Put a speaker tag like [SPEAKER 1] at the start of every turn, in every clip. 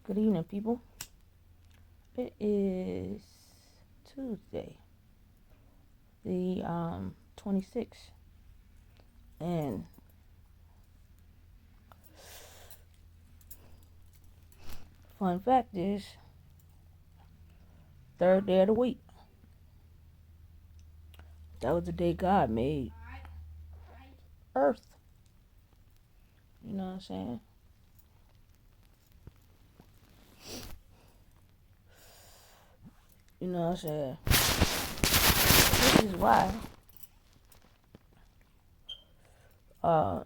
[SPEAKER 1] Good evening, people. It is Tuesday, the 26th, and fun fact is, third day of the week. That was the day God made Earth. You know what I'm saying? You know what I'm saying? This is why uh,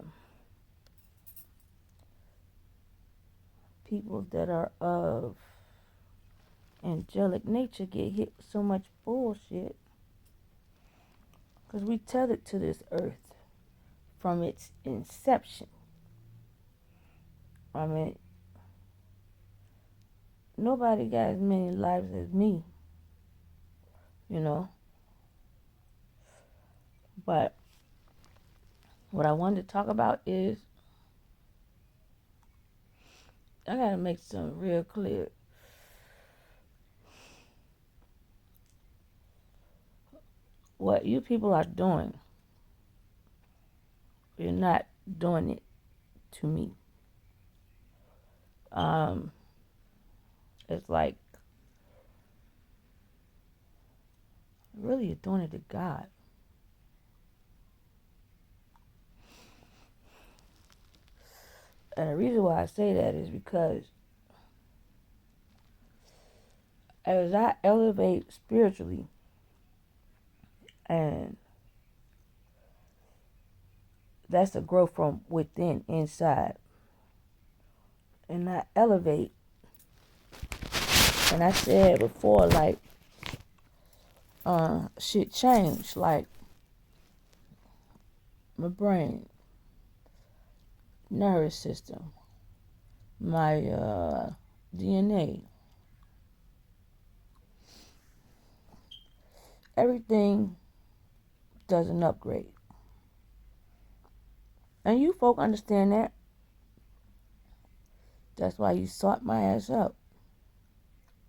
[SPEAKER 1] people that are of angelic nature get hit with so much bullshit, because we tethered to this earth from its inception. I mean, nobody got as many lives as me, you know. But what I wanted to talk about is, I gotta make something real clear. What you people are doing, you're not doing it to me. It's like, really, you're doing it to God. And the reason why I say that is because as I elevate spiritually, and that's a growth from within, inside, and I elevate, and I said before, like, shit changed, like my brain, nervous system, my DNA, everything does an upgrade. And you folk understand that. That's why you sought my ass up,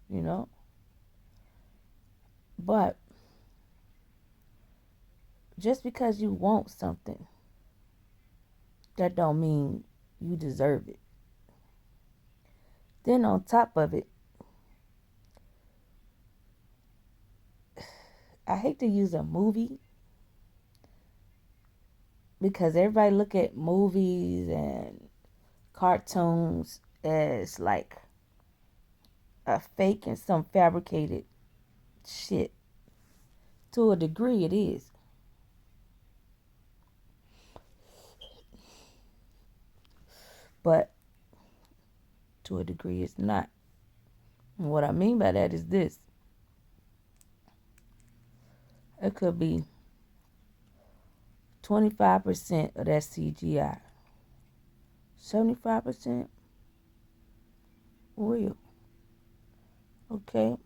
[SPEAKER 1] you know. But just because you want something, that don't mean you deserve it. Then on top of it, I hate to use a movie, because everybody look at movies and cartoons as like a fake and some fabricated shit. To a degree it is. But to a degree it's not. And what I mean by that is this. It could be 25% of that CGI. 75% real. Okay?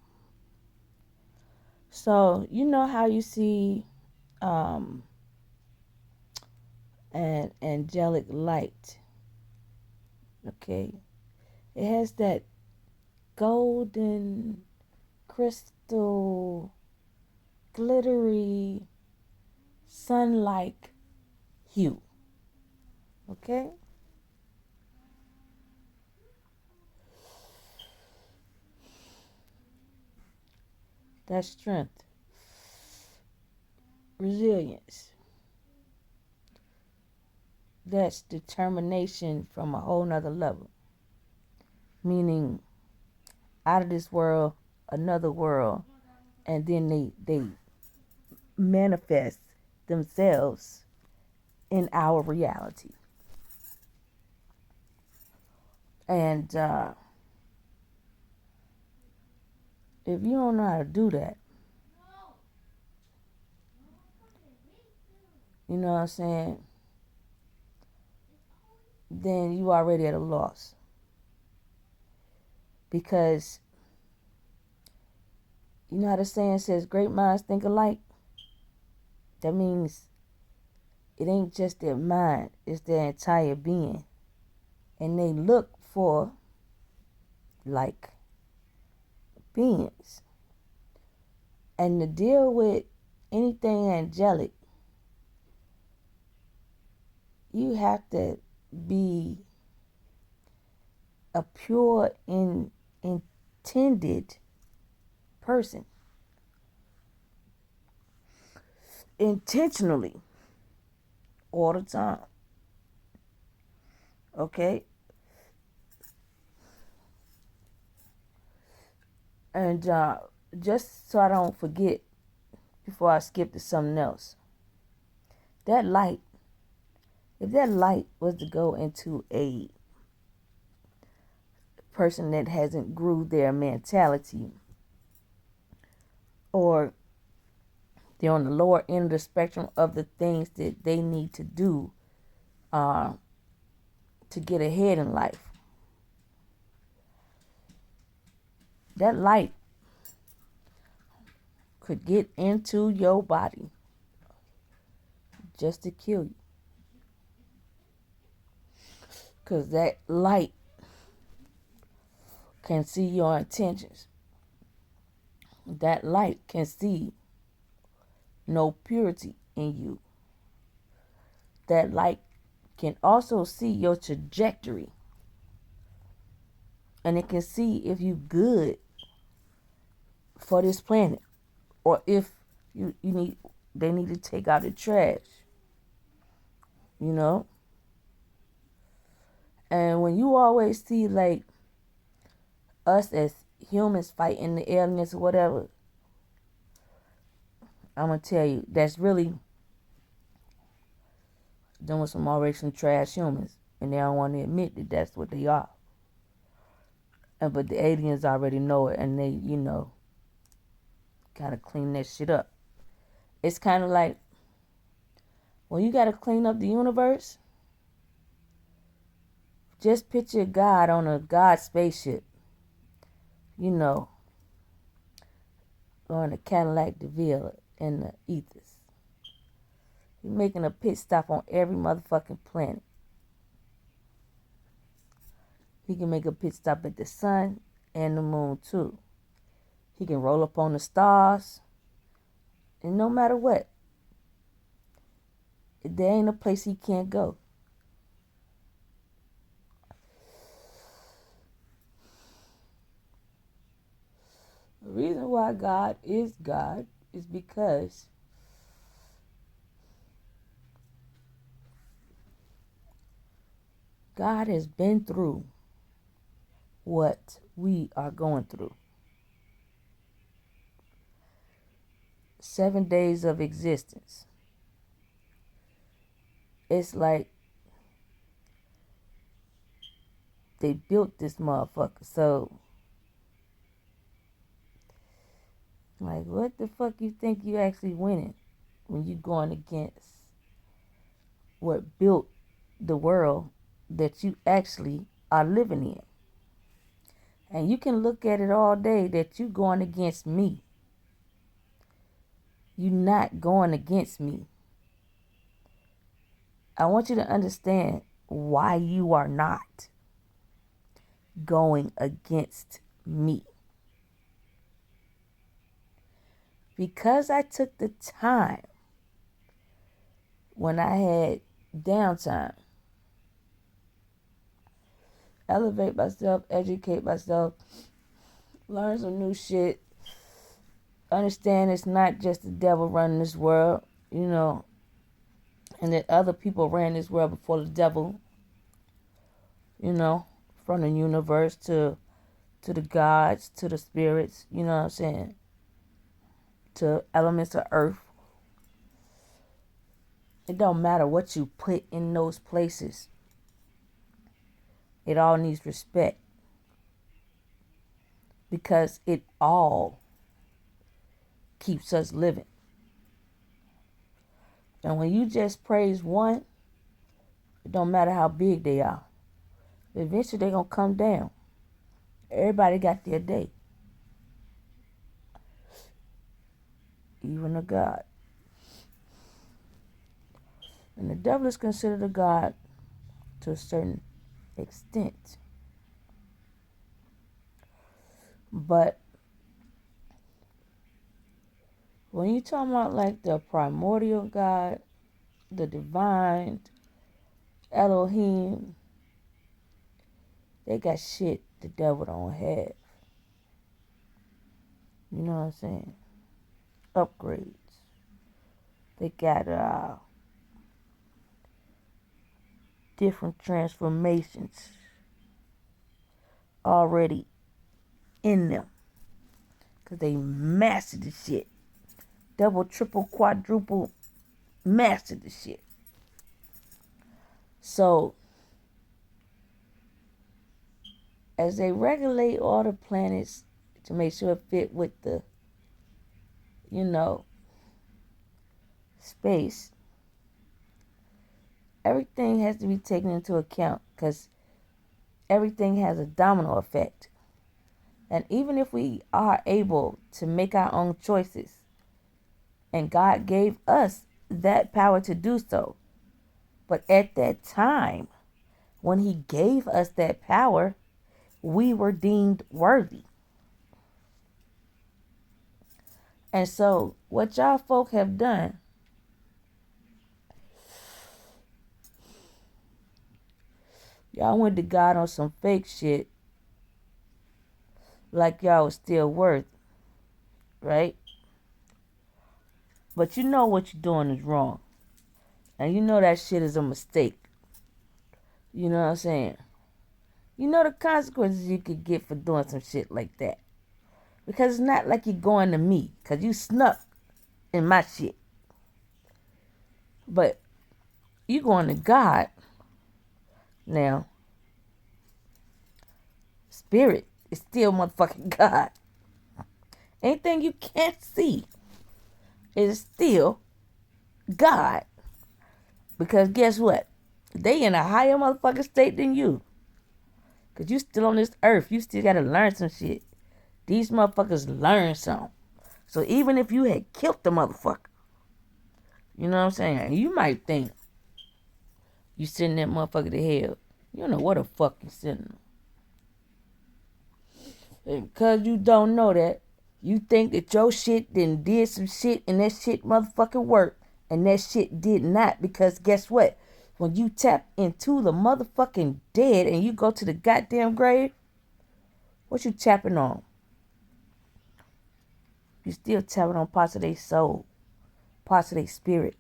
[SPEAKER 1] So, you know how you see an angelic light. Okay? It has that golden, crystal, glittery, sun-like hue. Okay? That's strength, resilience. That's determination from a whole nother level. Meaning, out of this world, another world, and then they manifest themselves in our reality. And if you don't know how to do that, you know what I'm saying, then you already at a loss. Because you know how the saying says, great minds think alike? That means it ain't just their mind, it's their entire being. And they look for like beings. And to deal with anything angelic, you have to be a pure intended person, intentionally, all the time. Okay? And just so I don't forget before I skip to something else, that light, if that light was to go into a person that hasn't grew their mentality, or they're on the lower end of the spectrum of the things that they need to do to get ahead in life, that light could get into your body just to kill you. Because that light can see your intentions. That light can see no purity in you. That light can also see your trajectory. And it can see if you good for this planet, or if they need to take out the trash. You know? And when you always see like us as humans fighting the aliens or whatever, I'm gonna tell you, that's really doing some trash humans, and they don't want to admit that that's what they are. But the aliens already know it, and they, kind of clean that shit up. It's kind of like when you got to clean up the universe, just picture God on a God spaceship, going to Cadillac DeVille in the ethers. He's making a pit stop on every motherfucking planet. He can make a pit stop at the sun and the moon too. He can roll up on the stars. And no matter what, there ain't a place he can't go. The reason why God is because God has been through what we are going through. 7 days of existence. It's like they built this motherfucker. So, like, what the fuck you think you actually winning when you going against what built the world that you actually are living in? And you can look at it all day that you going against me. You not going against me. I want you to understand why you are not going against me. Because I took the time when I had downtime, elevate myself, educate myself, learn some new shit, understand it's not just the devil running this world, and that other people ran this world before the devil, from the universe to the gods, to the spirits, you know what I'm saying, to elements of earth. It don't matter what you put in those places. It all needs respect. Because it all keeps us living. And when you just praise one, it don't matter how big they are. Eventually they're going to come down. Everybody got their day. Even a God. And the devil is considered a God to a certain extent. But when you talk about like the primordial God, the divine, Elohim, they got shit the devil don't have. You know what I'm saying? Upgrades. They got different transformations already in them. Because they mastered the shit. Double, triple, quadruple mastered the shit. So, as they regulate all the planets to make sure it fit with the, space, everything has to be taken into account because everything has a domino effect. And even if we are able to make our own choices, and God gave us that power to do so, but at that time, when He gave us that power, we were deemed worthy. And so, what y'all folk have done, y'all went to God on some fake shit like y'all was still worthy, right? But you know what you're doing is wrong. And you know that shit is a mistake. You know what I'm saying? You know the consequences you could get for doing some shit like that. Because it's not like you're going to me. Because you snuck in my shit. But you going to God. Now, spirit is still motherfucking God. Anything you can't see is still God. Because guess what? They in a higher motherfucking state than you. Because you still on this earth. You still got to learn some shit. These motherfuckers learn something. So even if you had killed the motherfucker, you know what I'm saying? You might think you sending that motherfucker to hell. You don't know what the fuck you sending them. And because you don't know that, you think that your shit then did some shit and that shit motherfucking worked. And that shit did not. Because guess what? When you tap into the motherfucking dead and you go to the goddamn grave, what you tapping on? You still tapping on parts of their soul, parts of their spirit.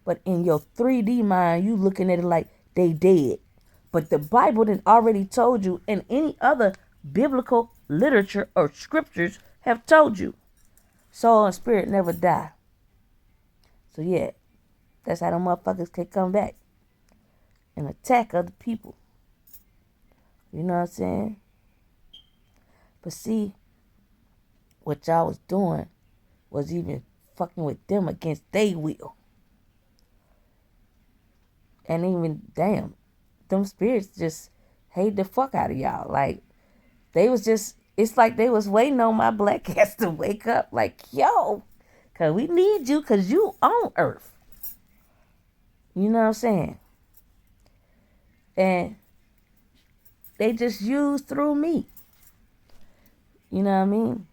[SPEAKER 1] But in your 3D mind, you looking at it like they dead. But the Bible done already told you, and any other biblical literature or scriptures have told you, soul and spirit never die. So yeah, that's how them motherfuckers can come back and attack other people. You know what I'm saying? But see, what y'all was doing was even fucking with them against their will. And even, damn, them spirits just hate the fuck out of y'all. Like, they was just, it's like they was waiting on my black ass to wake up. Like, yo, because we need you because you on earth. You know what I'm saying? And they just used through me. You know what I mean?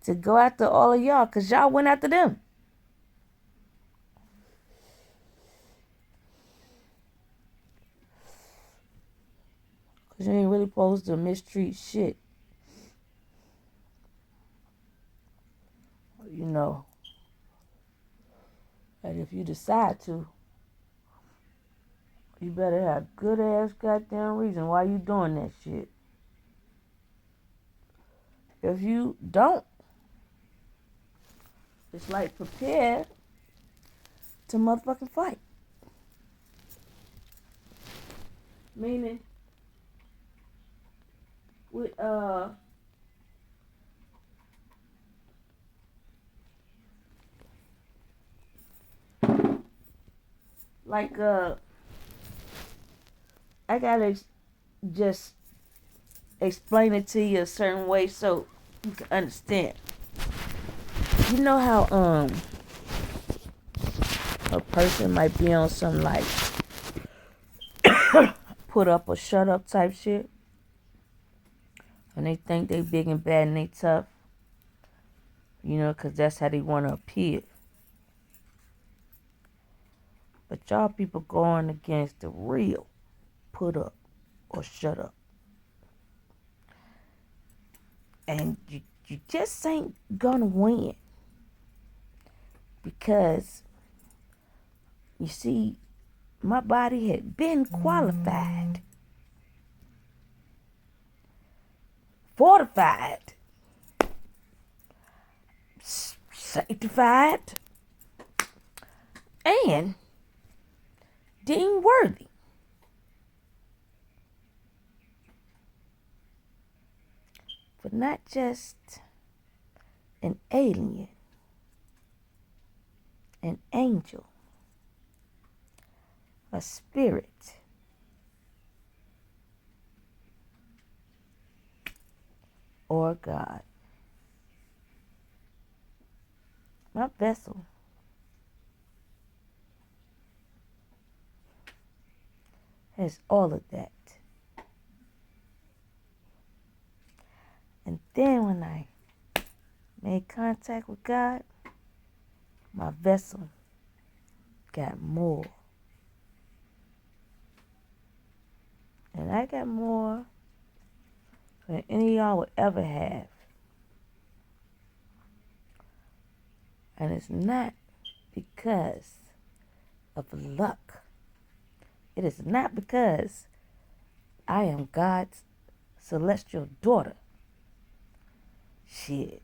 [SPEAKER 1] To go after all of y'all because y'all went after them. Because you ain't really supposed to mistreat shit. You know. And if you decide to, you better have good ass goddamn reason why you doing that shit. If you don't, it's like prepare to motherfucking fight. Meaning, with like I gotta just explain it to you a certain way so you can understand. You know how a person might be on some like put up or shut up type shit. And they think they big and bad and they tough, you know, 'cause that's how they want to appear. But y'all people going against the real put up or shut up. And you just ain't gonna win. Because, you see, my body had been qualified, fortified, sanctified, and deemed worthy. For not just an alien, an angel, a spirit, or God. My vessel has all of that. And then when I made contact with God, my vessel got more. And I got more than any of y'all would ever have. And it's not because of luck. It is not because I am God's celestial daughter. Shit.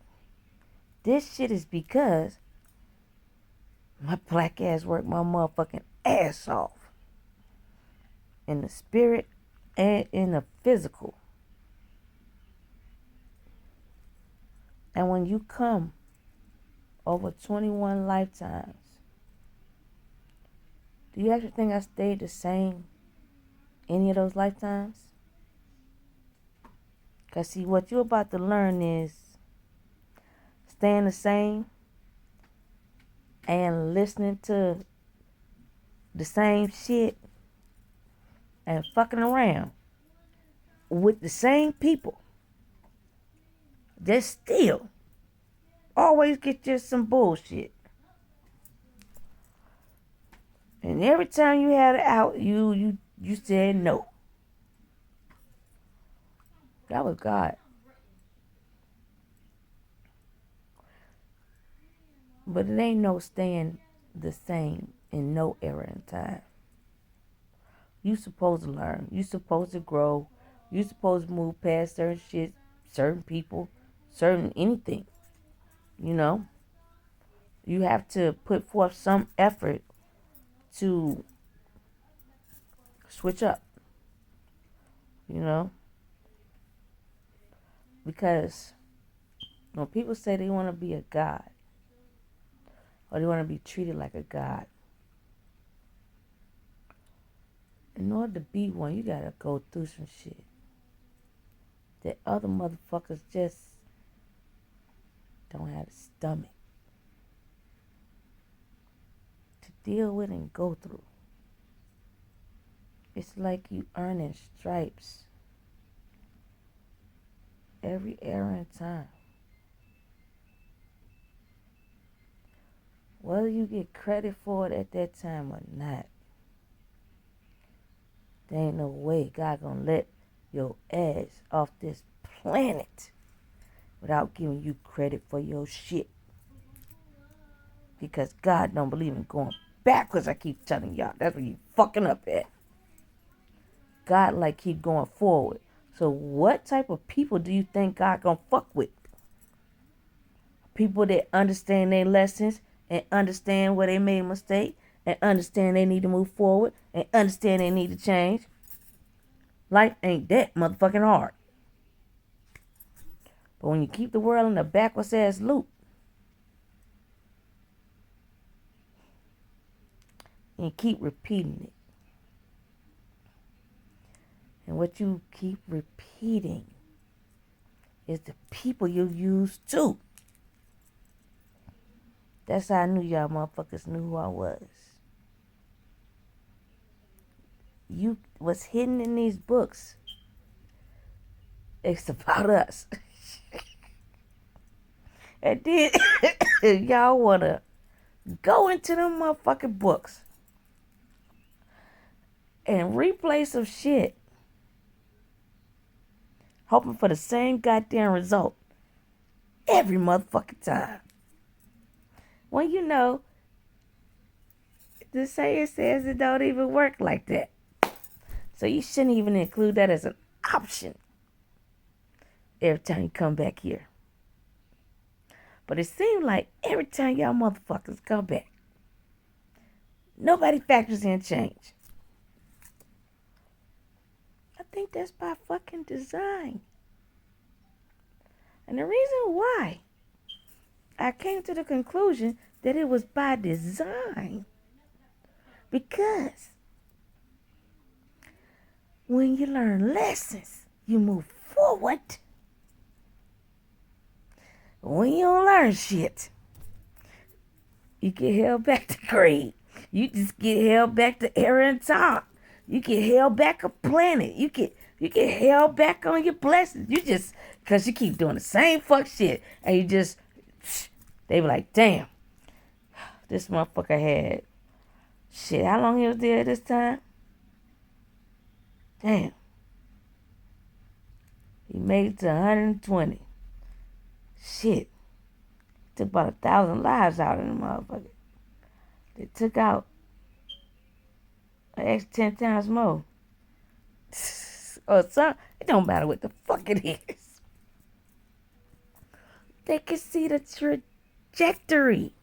[SPEAKER 1] This shit is because my black ass worked my motherfucking ass off. In the spirit and in the physical. And when you come over 21 lifetimes, do you actually think I stayed the same any of those lifetimes? Because see, what you're about to learn is staying the same and listening to the same shit and fucking around with the same people that still always get you some bullshit. And every time you had it out, you said no. That was God. But it ain't no staying the same in no era in time. You supposed to learn. You supposed to grow. You supposed to move past certain shit, certain people, certain anything. You know? You have to put forth some effort to switch up. You know? Because when people say they want to be a god, or they want to be treated like a god, in order to be one, you gotta go through some shit that other motherfuckers just don't have the stomach to deal with and go through. It's like you earning stripes every era and time. Whether you get credit for it at that time or not, there ain't no way God gonna let your ass off this planet without giving you credit for your shit. Because God don't believe in going backwards, I keep telling y'all. That's where you fucking up at. God like keep going forward. So what type of people do you think God gonna fuck with? People that understand their lessons and understand where they made a mistake and understand they need to move forward and understand they need to change. Life ain't that motherfucking hard. But when you keep the world in a backwards ass loop, and keep repeating it, and what you keep repeating is the people you use too. That's how I knew y'all motherfuckers knew who I was. You was hidden in these books It's about us. And then y'all wanna go into them motherfucking books and replay some shit, hoping for the same goddamn result every motherfucking time. When you know the saying says it don't even work like that. So you shouldn't even include that as an option every time you come back here. But it seems like every time y'all motherfuckers come back, nobody factors in change. I think that's by fucking design. And the reason why I came to the conclusion that it was by design, because when you learn lessons, you move forward. When you don't learn shit, you get held back to grade. You just get held back to era and time. You get held back a planet. You get held back on your blessings. You just, because you keep doing the same fuck shit. And you just, they be like, damn, this motherfucker had, shit, how long he was there this time? Damn. He made it to 120. Shit. Took about 1,000 lives out of the motherfucker. They took out an extra 10 times more. Or some, it don't matter what the fuck it is. They can see the trajectory.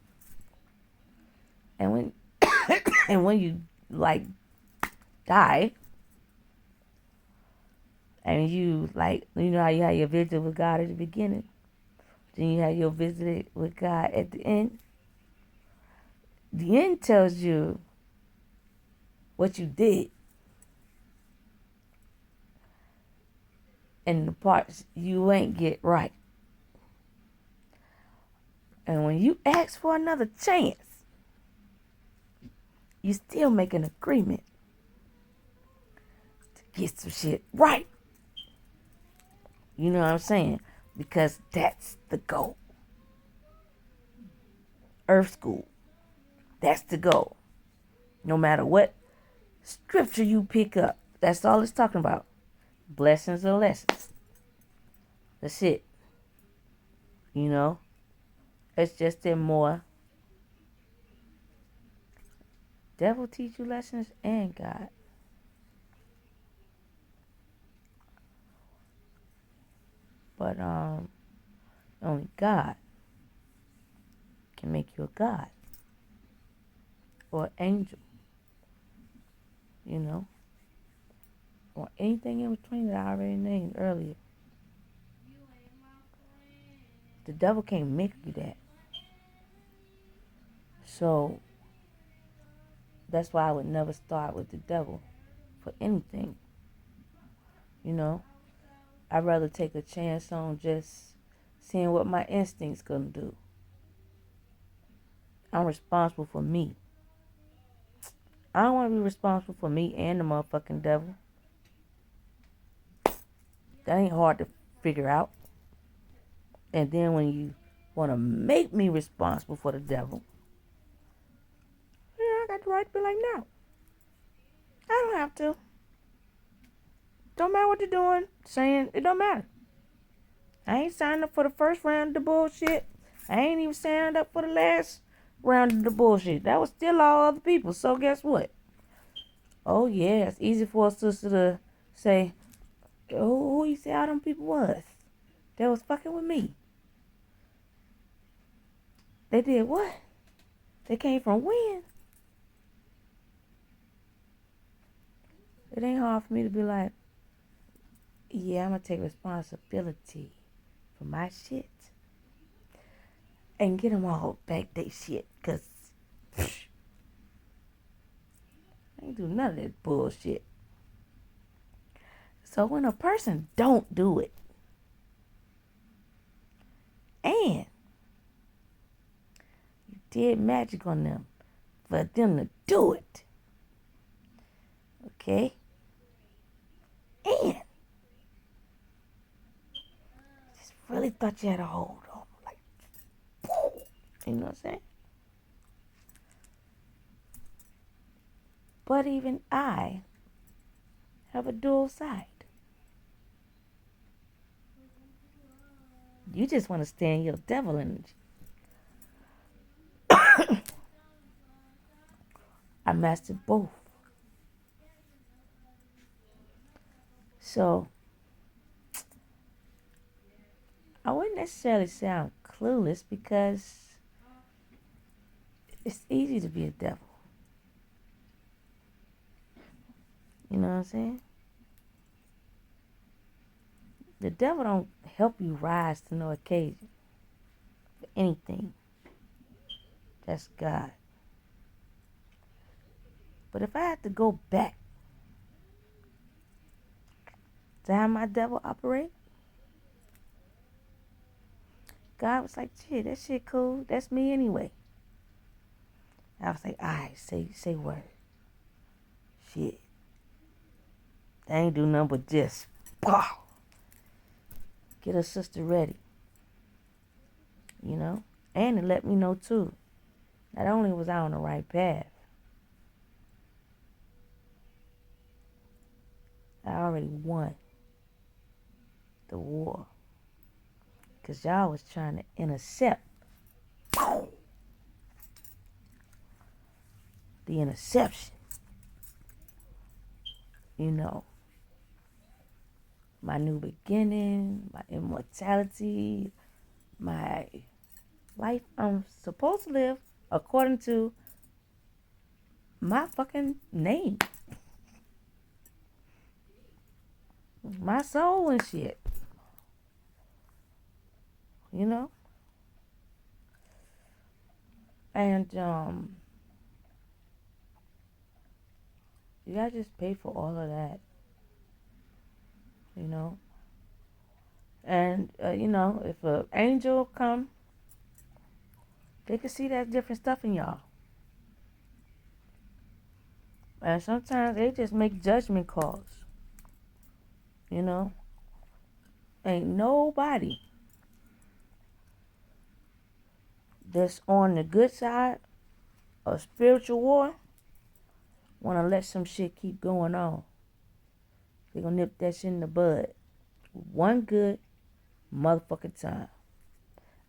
[SPEAKER 1] And when and when you like die, and you like, you know how you had your visit with God at the beginning, then you have your visit with God at the end. The end tells you what you did and the parts you ain't get right. And when you ask for another chance, you still make an agreement to get some shit right. You know what I'm saying? Because that's the goal. Earth School. That's the goal. No matter what scripture you pick up, that's all it's talking about. Blessings and lessons. That's it. You know? It's just in more. Devil teach you lessons and God. But only God can make you a God. Or an angel. You know? Or anything in between that I already named earlier. The devil can't make you that. So that's why I would never start with the devil for anything. You know? I'd rather take a chance on just seeing what my instinct's gonna do. I'm responsible for me. I don't want to be responsible for me and the motherfucking devil. That ain't hard to figure out. And then when you want to make me responsible for the devil, yeah, I got the right to be like, no. I don't have to. Don't matter what you're doing, saying, it don't matter. I ain't signed up for the first round of the bullshit. I ain't even signed up for the last round of the bullshit. That was still all other people. So guess what? Oh yeah, it's easy for a sister to say, oh, who you say all them people was? They was fucking with me. They did what? They came from when? It ain't hard for me to be like, yeah, I'm going to take responsibility for my shit. And get them all back they shit. Because I ain't do none of that bullshit. So when a person don't do it, and you did magic on them for them to do it, okay? And really thought you had a hold on. Like, boom. You know what I'm saying? But even I have a dual side. You just want to stay in your devil energy. I mastered both. So I wouldn't necessarily say I'm clueless because it's easy to be a devil. You know what I'm saying? The devil don't help you rise to no occasion for anything. That's God. But if I had to go back to how my devil operate, God was like, shit, that shit cool. That's me anyway. I was like, all right, say word. Shit. They ain't do nothing but just, pow, get her sister ready. You know? And it let me know, too. Not only was I on the right path, I already won the war. Because y'all was trying to intercept. The interception. You know. My new beginning, my immortality, my life I'm supposed to live according to my fucking name. My soul and shit. You know? And you gotta just pay for all of that. You know? And you know, if an angel come, they can see that different stuff in y'all. And sometimes they just make judgment calls. You know? Ain't nobody that's on the good side of spiritual war want to let some shit keep going on. They're going to nip that shit in the bud. One good motherfucking time.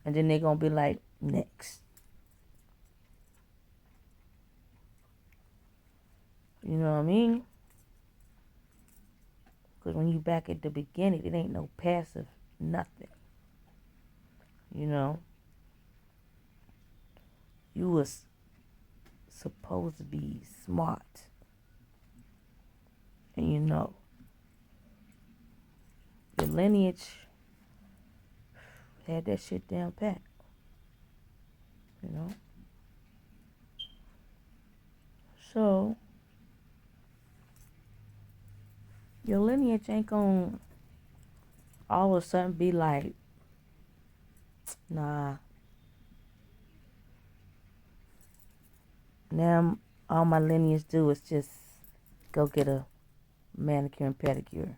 [SPEAKER 1] And then they're going to be like, next. You know what I mean? Because when you back at the beginning, it ain't no passive nothing. You know? You was supposed to be smart. And you know, your lineage had that shit down pat. You know? So, your lineage ain't gonna all of a sudden be like, nah. Now all my lineage do is just go get a manicure and pedicure.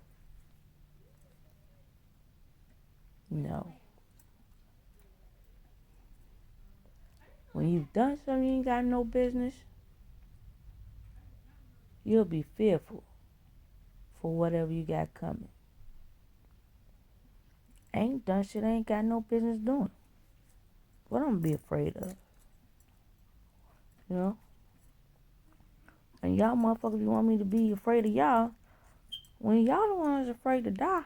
[SPEAKER 1] No. When you've done something you ain't got no business, you'll be fearful for whatever you got coming. Ain't done shit I ain't got no business doing. What I'm gonna be afraid of? You know? And y'all motherfuckers, you want me to be afraid of y'all, when y'all the ones afraid to die.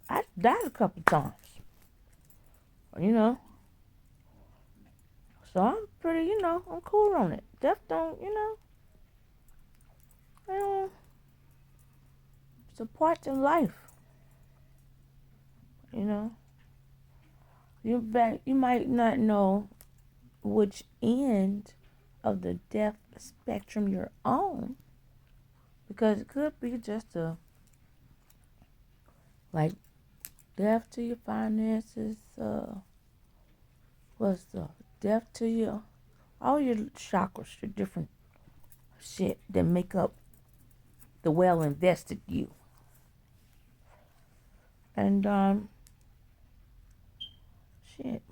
[SPEAKER 1] I died a couple times. You know? So I'm pretty, you know, I'm cool on it. Death don't, you know, it's a part of life. You know? You might not know which end of the death spectrum you're on, because it could be just a, like, death to your finances, what's the death to your, all your chakras, your different shit that make up the well invested you. And Shit.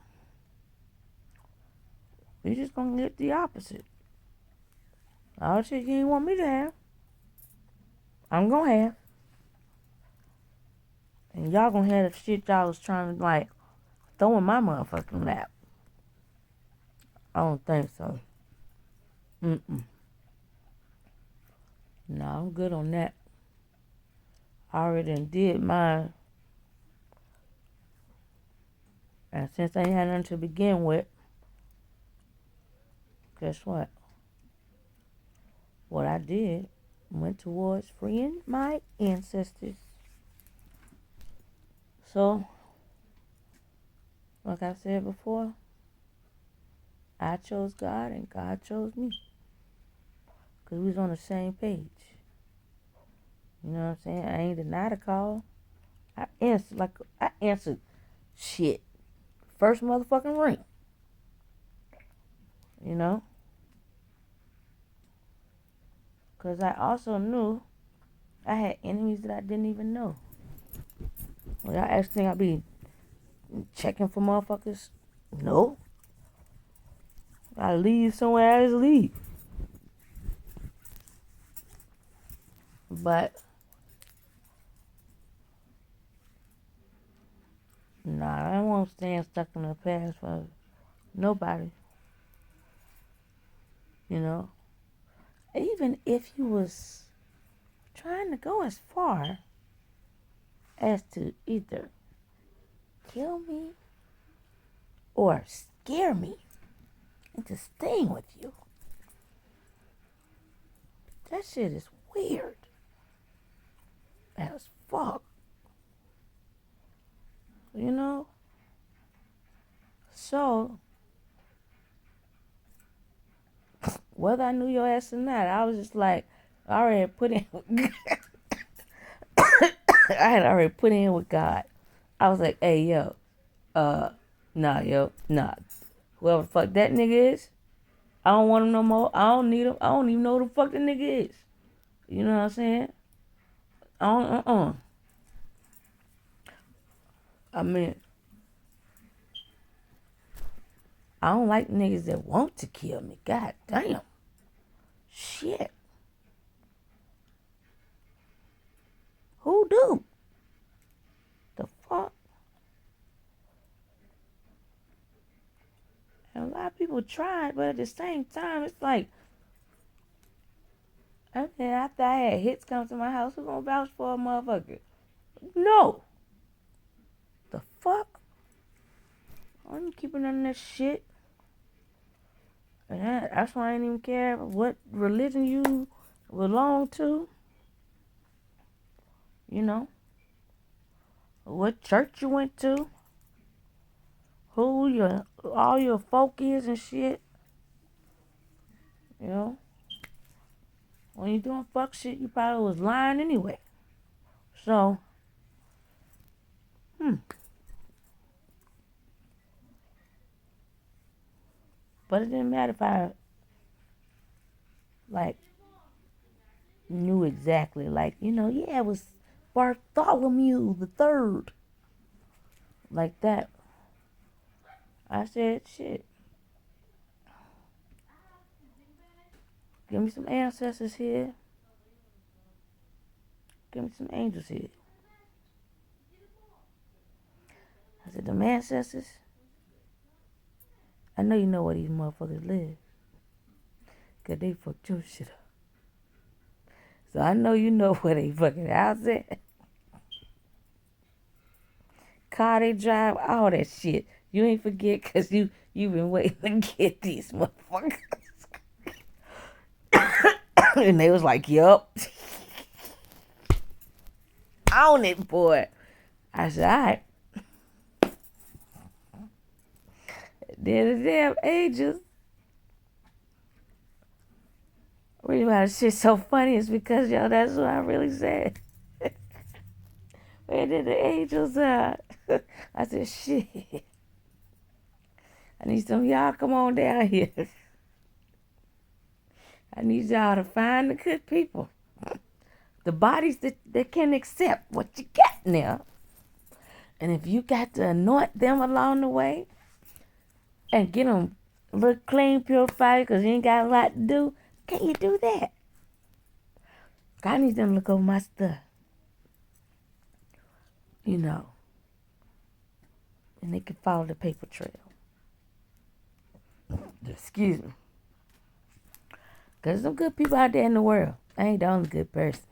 [SPEAKER 1] We just gonna get the opposite. All the shit you ain't want me to have, I'm gonna have. And y'all gonna have the shit y'all was trying to, like, throw in my motherfucking lap. I don't think so. No, I'm good on that. I already done did mine. And since I ain't had nothing to begin with, guess what? What I did went towards freeing my ancestors. So, like I said before, I chose God and God chose me. Because we was on the same page. You know what I'm saying? I ain't denied a call. I answered shit. First motherfucking ring. You know? Because I also knew I had enemies that I didn't even know. Well, y'all actually think I'd be checking for motherfuckers? No. I leave somewhere, I just leave. But, nah, I don't want to stand stuck in the past for nobody. You know? Even if you was trying to go as far as to either kill me or scare me into staying with you. That shit is weird as fuck. You know? So, whether I knew your ass or not, I was just like, I already had put in I had already put in with God. I was like, hey, yo, nah. Whoever the fuck that nigga is, I don't want him no more. I don't need him. I don't even know who the fuck that nigga is. You know what I'm saying? I mean, I don't like niggas that want to kill me. God damn. Shit. Who do? The fuck? And a lot of people tried, but at the same time, it's like, okay, after I had hits come to my house, who gonna vouch for a motherfucker? No. The fuck? I'm keeping none of that shit. And that's why I didn't even care what religion you belong to. You know? What church you went to. Who all your folk is and shit. You know? When you doing fuck shit, you probably was lying anyway. So, But it didn't matter if I, like, knew exactly. Like, yeah, it was Bartholomew the Third. Like that. I said, shit. Give me some ancestors here. Give me some angels here. I said, them ancestors, I know you know where these motherfuckers live. Because they fucked your shit up. So I know you know where they fucking house at. Car they drive, all that shit. You ain't forget because you been waiting to get these motherfuckers. And they was like, yup. On it, boy. I said, all right. They're the damn angels. The reason why this shit's so funny is because, that's what I really said. Where did the angels at? I said, shit. I need some of y'all come on down here. I need y'all to find the good people. The bodies that can accept what you got now. And if you got to anoint them along the way, and get them look clean, purified, because you ain't got a lot to do. Can't you do that? I need them to look over my stuff, you know, and they can follow the paper trail. Excuse me. Because there's some good people out there in the world. I ain't the only good person.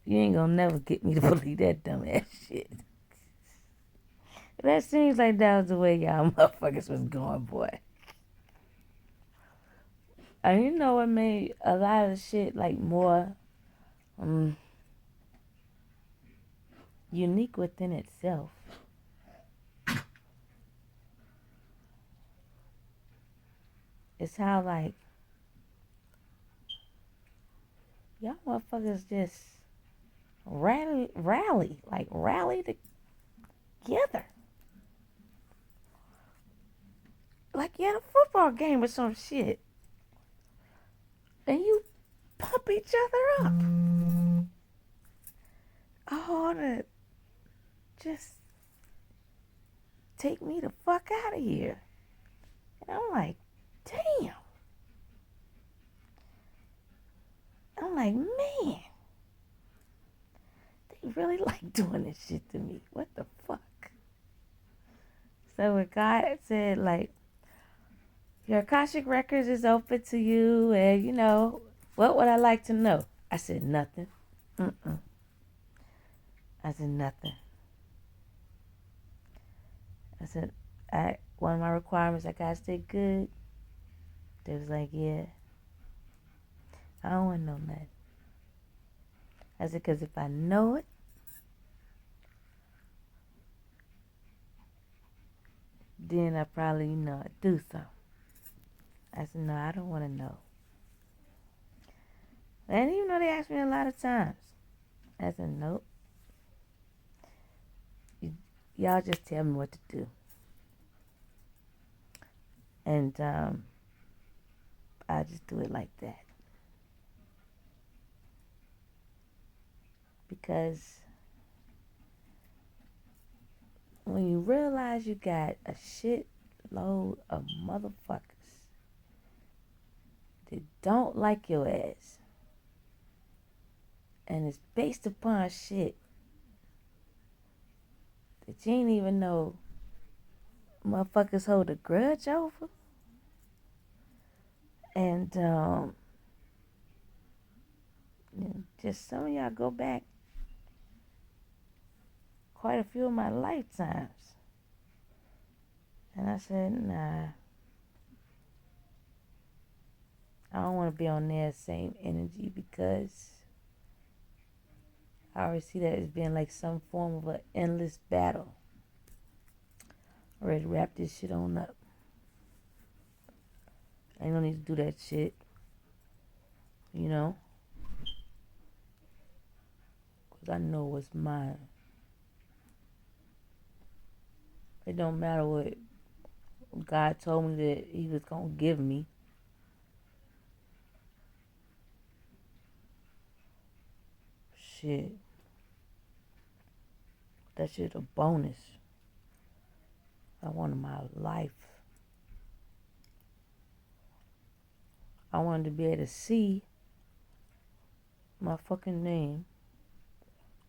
[SPEAKER 1] You ain't gonna never get me to believe that dumbass shit. That seems like that was the way y'all motherfuckers was going, boy. And you know what made a lot of shit like more unique within itself? It's how like y'all motherfuckers just rally together. Like you had a football game or some shit. And you pump each other up. Oh, to just take me the fuck out of here. And I'm like, damn. I'm like, man. They really like doing this shit to me. What the fuck? So when God said, like, your Akashic Records is open to you, and, you know, what would I like to know? I said, nothing. I said, nothing. I said, one of my requirements, I gotta stay good. They was like, yeah. I don't want to know nothing. I said, because if I know it, then I probably, do something. I said, no, I don't want to know. And even though they asked me a lot of times, I said, nope. Y'all just tell me what to do. And I just do it like that. Because when you realize you got a shit load of motherfuckers that don't like your ass, and it's based upon shit that you ain't even know motherfuckers hold a grudge over, and just some of y'all go back quite a few of my lifetimes. And I said, nah, I don't want to be on their same energy, because I already see that as being like some form of an endless battle. I'm ready to wrap this shit on up. I ain't no need to do that shit, because I know what's mine. It don't matter what God told me that he was going to give me. Shit. That shit a bonus. I wanted my life. I wanted to be able to see my fucking name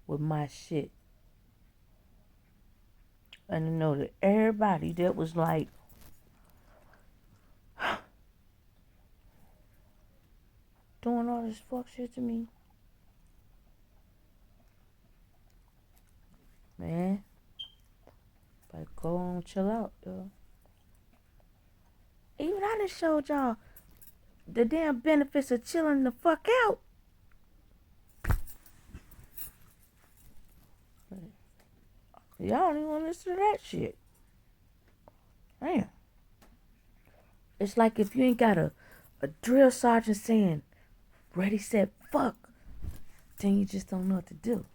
[SPEAKER 1] with my shit. And to know that everybody that was like, doing all this fuck shit to me, man, but go on, chill out, yo. Even I done showed y'all the damn benefits of chilling the fuck out. Y'all don't even want to listen to that shit. Damn. It's like if you ain't got a drill sergeant saying, ready, set, fuck, then you just don't know what to do.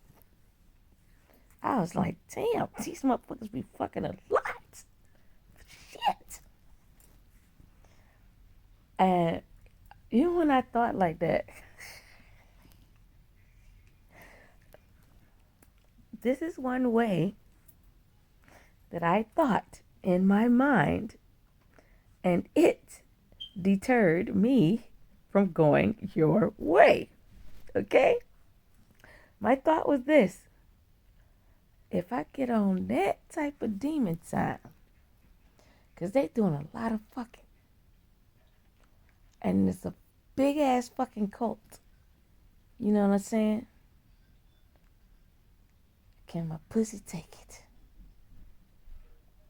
[SPEAKER 1] I was like, damn, these motherfuckers be fucking a lot. Shit. And even when I thought like that, this is one way that I thought in my mind And it deterred me from going your way. Okay? My thought was this: if I get on that type of demon time, because they doing a lot of fucking, and it's a big ass fucking cult. You know what I'm saying? Can my pussy take it?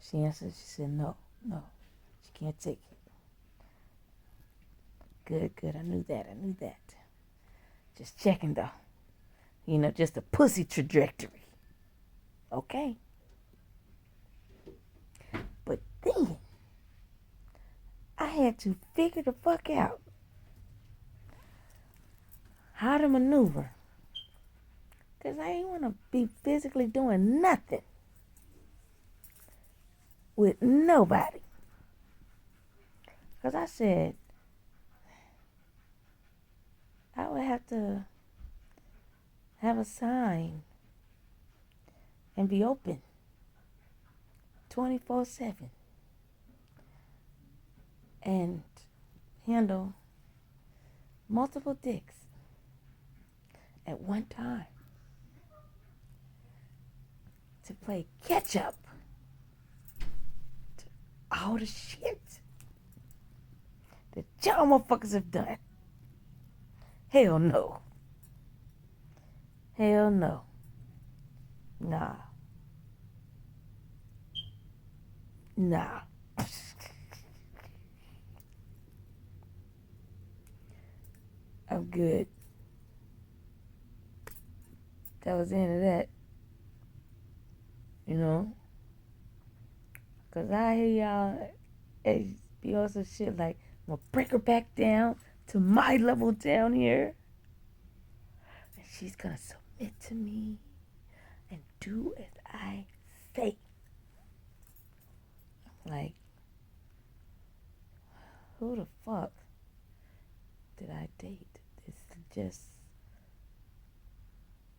[SPEAKER 1] She answered, she said, no, she can't take it. Good, I knew that. Just checking though. Just a pussy trajectory. Okay? But then, I had to figure the fuck out how to maneuver. Because I ain't want to be physically doing nothing with nobody. Because I said, I would have to have a sign and be open 24/7 and handle multiple dicks at one time to play catch up to all the shit that y'all motherfuckers have done. Hell no. Nah. I'm good. That was the end of that. Because I hear y'all be on some shit like, I'm going to break her back down to my level down here. And she's going to submit to me and do as I say. Like, who the fuck did I date? It's just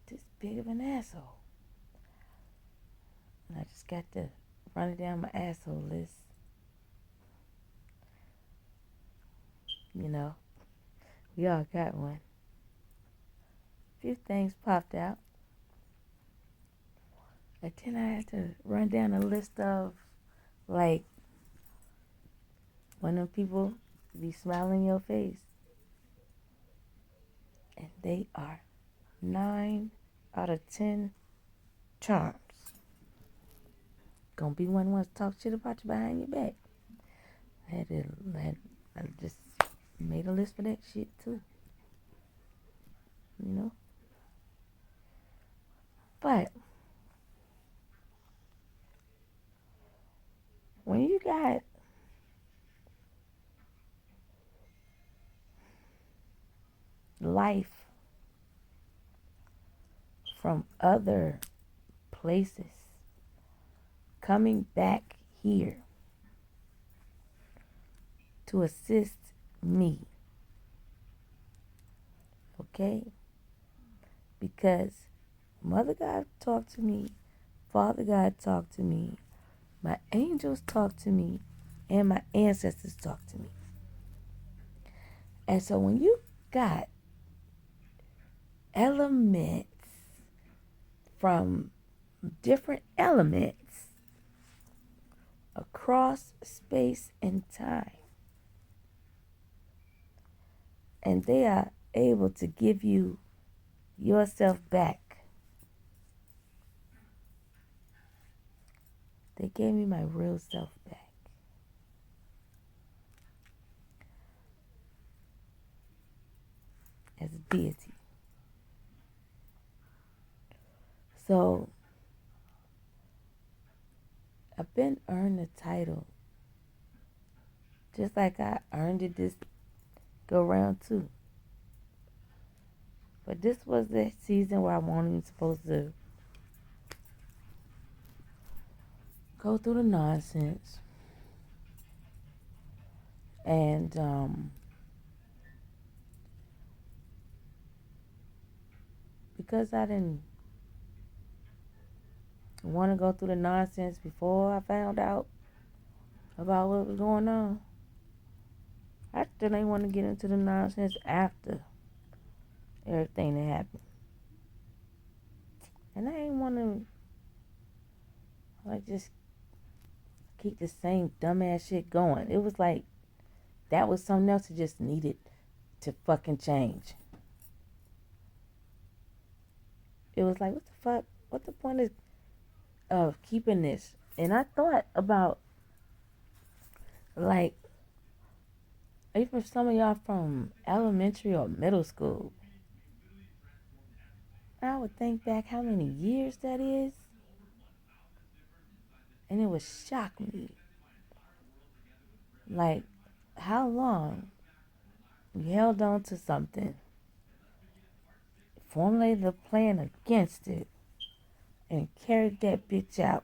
[SPEAKER 1] this big of an asshole. And I just got to run it down my asshole list. We all got one. A few things popped out. And then I had to run down a list of, like, one of them people be smiling in your face. And they are 9 out of 10 charms. Gonna be one who wants to talk shit about you behind your back. I just made a list for that shit too. But when you got life from other places coming back here to assist me, okay? Because Mother God talked to me, Father God talked to me, my angels talked to me, and my ancestors talked to me. And so when you got elements from different elements across space and time, and they are able to give you yourself back. They gave me my real self back. As a deity. So, I've been earned the title. Just like I earned it this go round too. But this was the season where I wasn't even supposed to go through the nonsense. And because I didn't want to go through the nonsense before I found out about what was going on, I still ain't want to get into the nonsense after everything that happened. And I ain't want to, like, just keep the same dumbass shit going. It was like, that was something else that just needed to fucking change. It was like, what the fuck? What the point of keeping this? And I thought about, like, even some of y'all from elementary or middle school, I would think back how many years that is, and it would shock me. Like, how long you held on to something, formulated a plan against it, and carried that bitch out.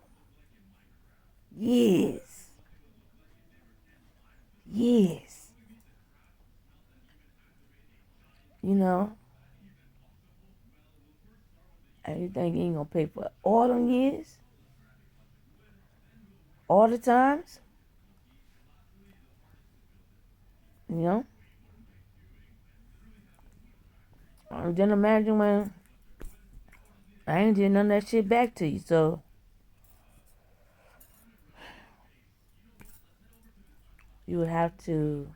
[SPEAKER 1] Years. Years. You know? And you think you ain't gonna pay for all them years? All the times? You know? And then imagine when I ain't did none of that shit back to you. So you would have to,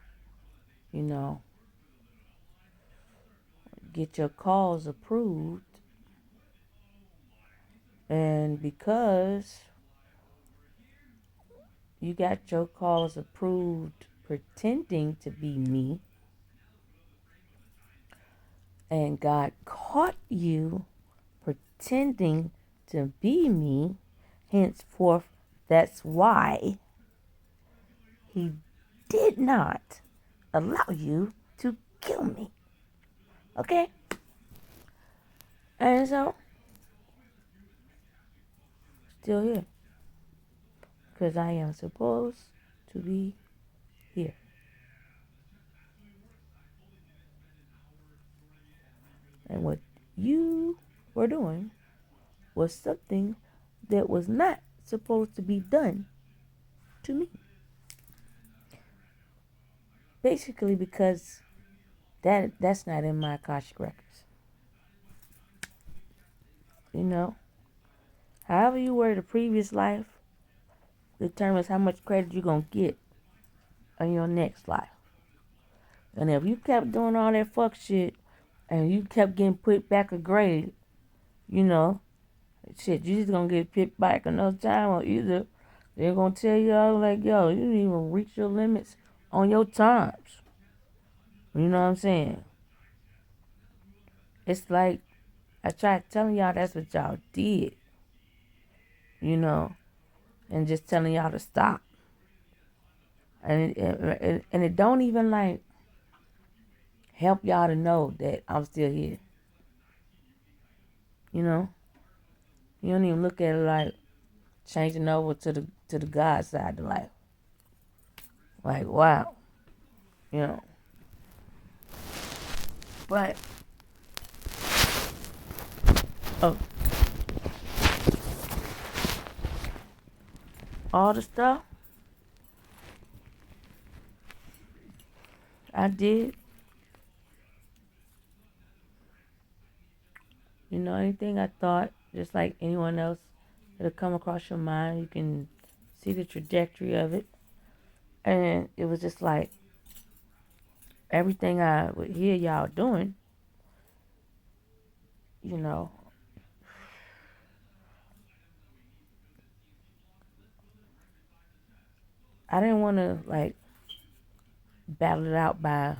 [SPEAKER 1] you know, get your calls approved. And because you got your calls approved pretending to be me, and God caught you pretending to be me, henceforth, that's why He did not allow you to kill me. Okay? And so, still here. Because I am supposed to be here. And what you were doing was something that was not supposed to be done to me. Basically because that's not in my Akashic records. You know? However you were the previous life determines how much credit you're going to get in your next life. And if you kept doing all that fuck shit and you kept getting put back a grade, you know, shit, you just going to get picked back another time, or either they're going to tell you all like, yo, you didn't even reach your limits on your times. You know what I'm saying? It's like, I tried telling y'all that's what y'all did, you know, and just telling y'all to stop. And it don't even like help y'all to know that I'm still here. You know? You don't even look at it like changing over to the God side of life. Like, wow. You know. But oh, all the stuff I did, you know, anything I thought, just like anyone else that'll come across your mind, you can see the trajectory of it. And it was just like everything I would hear y'all doing, you know, I didn't want to like battle it out by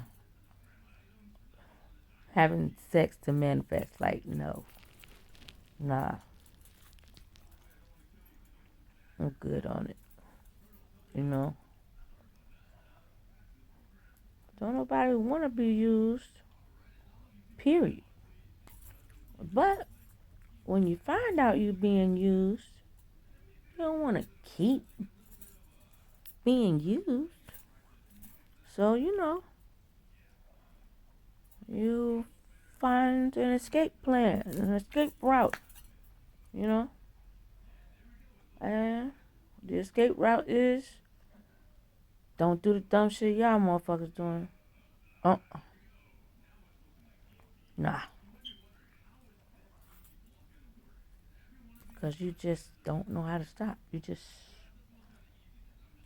[SPEAKER 1] having sex to manifest. Like, no, nah, I'm good on it. You know, don't nobody want to be used, period. But when you find out you're being used, you don't want to keep being used. So, you know, you find an escape plan, an escape route, you know. And the escape route is Don't do the dumb shit y'all motherfuckers doing. Uh, nah. Because you just don't know how to stop. You just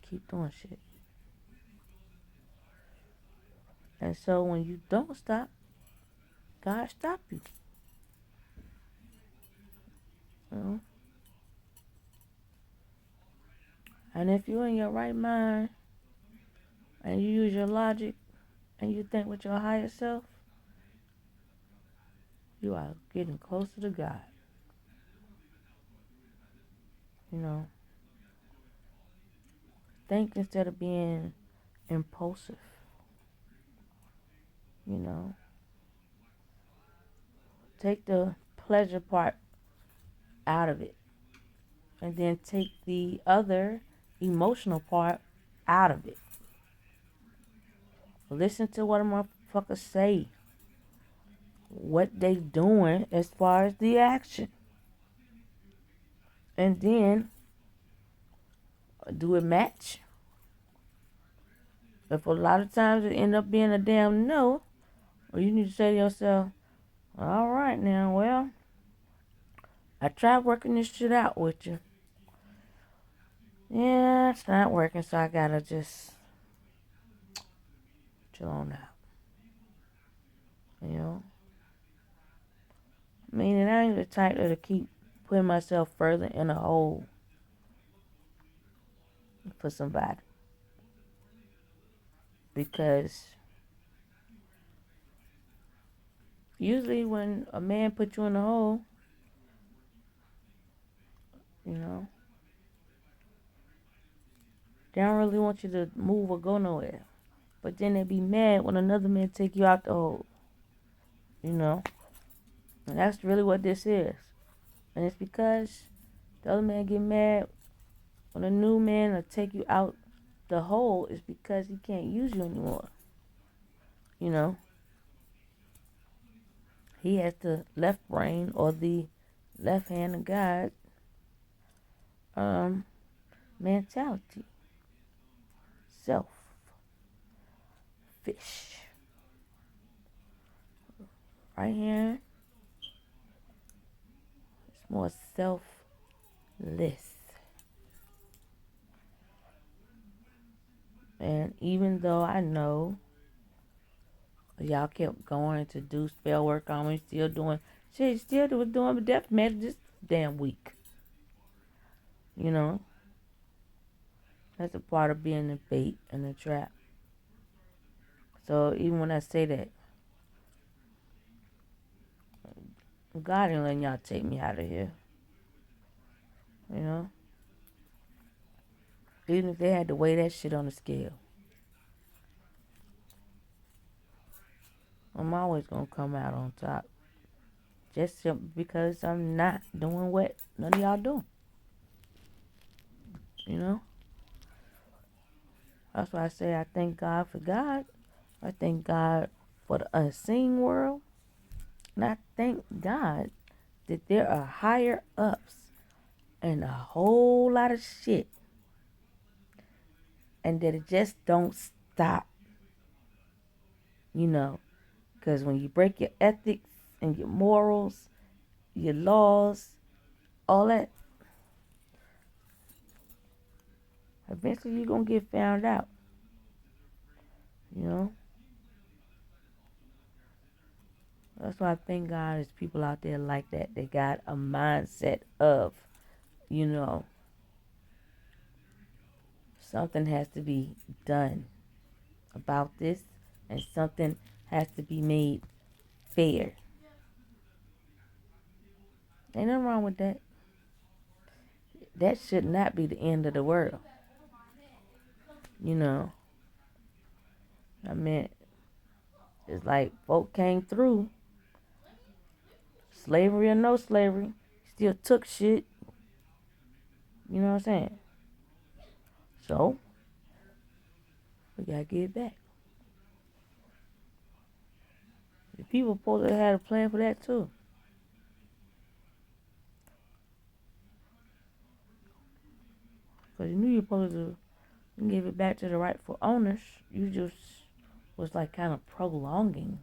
[SPEAKER 1] keep doing shit. And so when you don't stop, God stop you. You know? And if you're in your right mind and you use your logic and you think with your higher self, you are getting closer to God. You know, think instead of being impulsive. You know, take the pleasure part out of it and then take the other emotional part out of it. Listen to what a motherfucker say, what they doing as far as the action, and then do it match. If a lot of times it end up being a damn no, or you need to say to yourself, all right now, well, I tried working this shit out with you. Yeah, it's not working, so I gotta just chill on out. You know? Meaning I ain't the type to keep putting myself further in a hole for somebody. Because usually when a man puts you in a hole, you know, they don't really want you to move or go nowhere. But then they be mad when another man take you out the hole. You know? And that's really what this is. And it's because the other man get mad when a new man will take you out the hole is because he can't use you anymore. You know? He has the left brain or the left hand of God mentality. Selfish. Right hand is more selfless. And even though I know y'all kept going to do spell work on me, still doing shit, still was doing death metal this damn week. You know? That's a part of being the bait and the trap. So even when I say that, God ain't letting y'all take me out of here. You know? Even if they had to weigh that shit on the scale. I'm always gonna come out on top. Just simply because I'm not doing what none of y'all doing. You know? That's why I say I thank God for God. I thank God for the unseen world. And I thank God that there are higher ups and a whole lot of shit. And that it just don't stop. You know? Because when you break your ethics and your morals, your laws, all that, eventually you're going to get found out. You know? That's why I thank God there's people out there like that. They got a mindset of, you know, something has to be done about this and something has to be made fair. Ain't nothing wrong with that. That should not be the end of the world. You know, I mean, it's like folk came through, slavery or no slavery, still took shit. You know what I'm saying? So, we gotta get it back. The people supposed to have a plan for that too. Because you knew you're supposed to and give it back to the rightful owners. You just was like kind of prolonging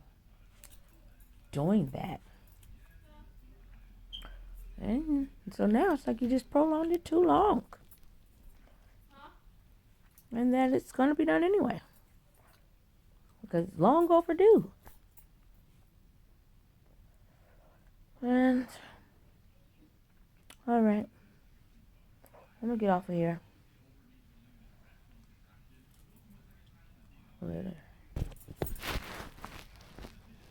[SPEAKER 1] doing that. And so now it's like you just prolonged it too long. And that it's going to be done anyway. Because it's long overdue. And, alright. I'm going to get off of here. Later.